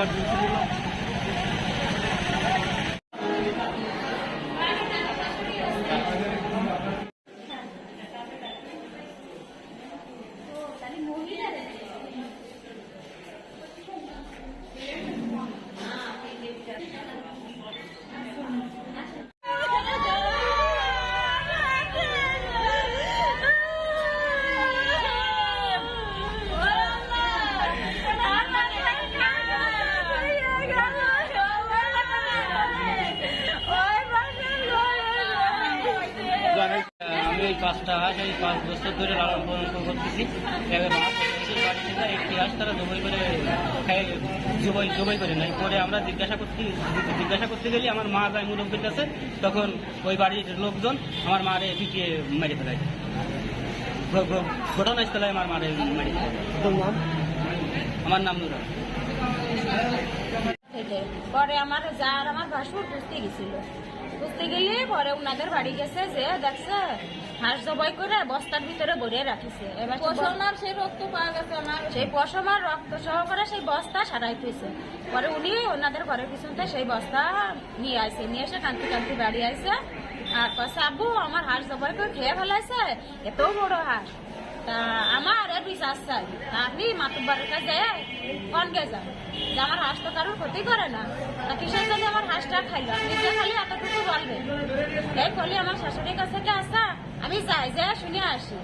Emergency দিলাম। আমি এই কাজটা এই 5 বছর ধরে লালন পালন করতেছি। একটি হাঁস তারা জবাই করে নাই। পরে আমরা জিজ্ঞাসা করতে গেলে আমার মা যায় মুরব্বীর কাছে, তখন ওই বাড়ির লোকজন আমার মারে পিটিয়ে মেরে ফেলায়। ঘটনাস্থলে আমার মারে মেরে ফেলায়। আমার নাম নুরা। পরে আমার ভাসুর বুঝতে গেলে পরে ওনাদের বাড়ি গেছে, যে দেখছে হাঁস জবাই করে বস্তার ভিতরে ভরিয়ে রাখিছে। এবার পশমার সেই রক্ত পাওয়া গেছে, সেই পশমার রক্ত সহকারে সেই বস্তা সারাই পেয়েছে। পরে উনি ওনাদের ঘরের পিছনতে সেই বস্তা নিয়ে এসে কান্তি বাড়ি আইসে আর কাছে, আব্বু আমার হাঁস জবাই করে খেয়ে ফেলাইছে, এত বড় হাঁস, তা আমার এর বিশ্বাস চাই। আপনি মাতুব্বারের কাছে কন গেছেন যে আমার হাঁস তো কারোর ক্ষতি করে না, তা কিসের জন্য আমার হাঁসটা খাইলো, আপনি যে খালি এতটুকু বলবেন। এই বলি আমার শাশুড়ির কাছে কি আসা, আমি যাই যে শুনে আসি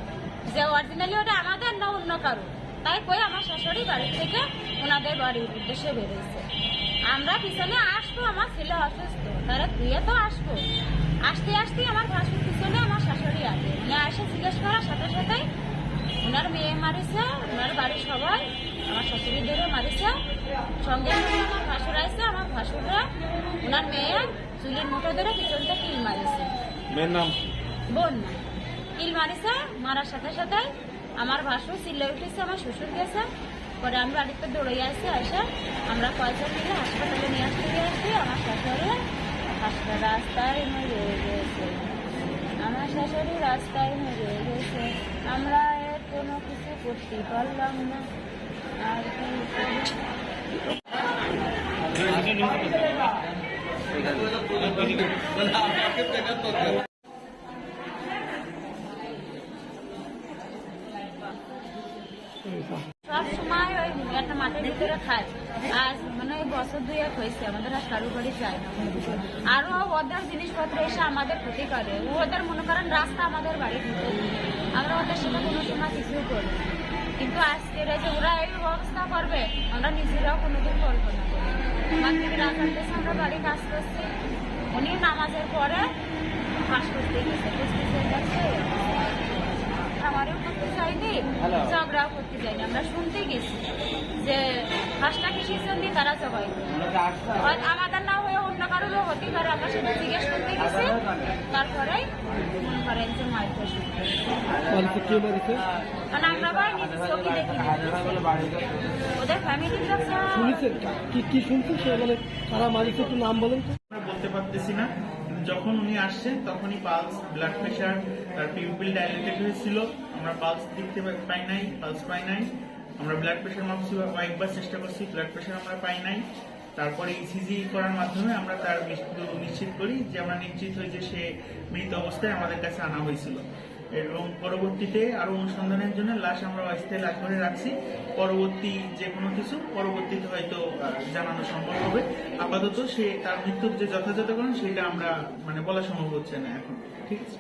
যে অরিজিনালি ওটা আমাদের না অন্য কারো। তাই কই আমার শাশুড়ি বাড়ি থেকে ওনাদের বাড়ির উদ্দেশ্যে বেরোচ্ছে। আমরা পিছনে আসবো, আমার ছেলে অসুস্থ, তারা ধুয়ে তো আসবো। আসতে আমার ভাসুর পিছনে আমার শাশুড়ি আগে নিয়ে আসে, জিজ্ঞেস করার সাথে সাথেই ওনার মেয়ে মারিছে, ওনার বাড়ির সবাই আমার শাশুড়ি ধরে মারিছে। সঙ্গে সঙ্গে আমার ভাসুর আইসে, আমার ভাসুররা ওনার মেয়ে চুলির মুঠো ধরে পিছনটা কিল মারিছে। মেয়ের নাম বোন না, কিল মারিছে। মারার সাথে সাথে আমার ভাসুর চিল্লে উঠেছে, আমার শ্বশুর গেছে। পরে আমি বাড়িতে দৌড়ে আসে আমরা কয়েকজন মিলে হাসপাতালে নিয়ে আসছি। আমার শাশুড়ি রাস্তায় মরে গেছে, আমার শাশুড়ি রাস্তায় মরে গেছে। আমরা এর কোনো কিছু করতে পারলাম না, আর কি সব সময় ওই একটা মাঠের ভিতরে খায়। আজ মানে ওই বছর 2 হয়েছে, আমাদের আর কারো বাড়ি যায় না। আরো ওদের জিনিসপত্র এসে আমাদের ক্ষতি করে। ওদের মনে করেন রাস্তা আমাদের বাড়ির ভিতরে, আমরা ওদের সাথে কোনো সময় কিছু করি না। কিন্তু আজকের যে ওরা এই ব্যবস্থা করবে, আমরা নিজেরাও কোনোদিন কল্পনা করি। মাতৃকের আসার দেশে আমরা বাড়ি কাজ করছি, উনি নামাজের পরে কাজ করতে গেছে, আমারও করতে চাইনি, ঝগড়াও করতে চাইনি। আমরা শুনতে গেছি যে হাঁসটা কিসের জন্য তারা জবাই আমাদের না হয়ে অন্য কারোরও হতে পারে। আমরা সেটা জিজ্ঞেস করতে গেছি, তারপরেই মনে করেন যে মাইকে মানে আমরা ভাই নিজের চোখে দেখি ওদের ফ্যামিলির কি শুনছি সে মানে তারা মারিছে, একটু নাম বলেন তো। বলতে পারতেছি না, যখন উনি আসছেন তখনই পালস, ব্লাড প্রেশার, তার পিউপিল ডাইলেটেড হয়েছিল। আমরা পালস দেখতে পাই নাই। আমরা ব্লাড প্রেশার মাপছি, কয়েকবার চেষ্টা করছি, ব্লাড প্রেশার আমরা পাই নাই। তারপরে ইসিজি করার মাধ্যমে আমরা তার মৃত্যু নিশ্চিত করি, যে আমরা নিশ্চিত হই যে সে মৃত অবস্থায় আমাদের কাছে আনা হয়েছিল। এবং পরবর্তীতে আরো অনুসন্ধানের জন্য লাশ আমরা অস্থায়ী লাশ ঘরে রাখছি। পরবর্তী যে কোনো কিছু পরবর্তীতে হয়তো জানানো সম্ভব হবে। আপাতত সে তার মৃত্যুর যে যথাযথ কারণ সেটা আমরা বলা সম্ভব হচ্ছে না এখন। ঠিক আছে।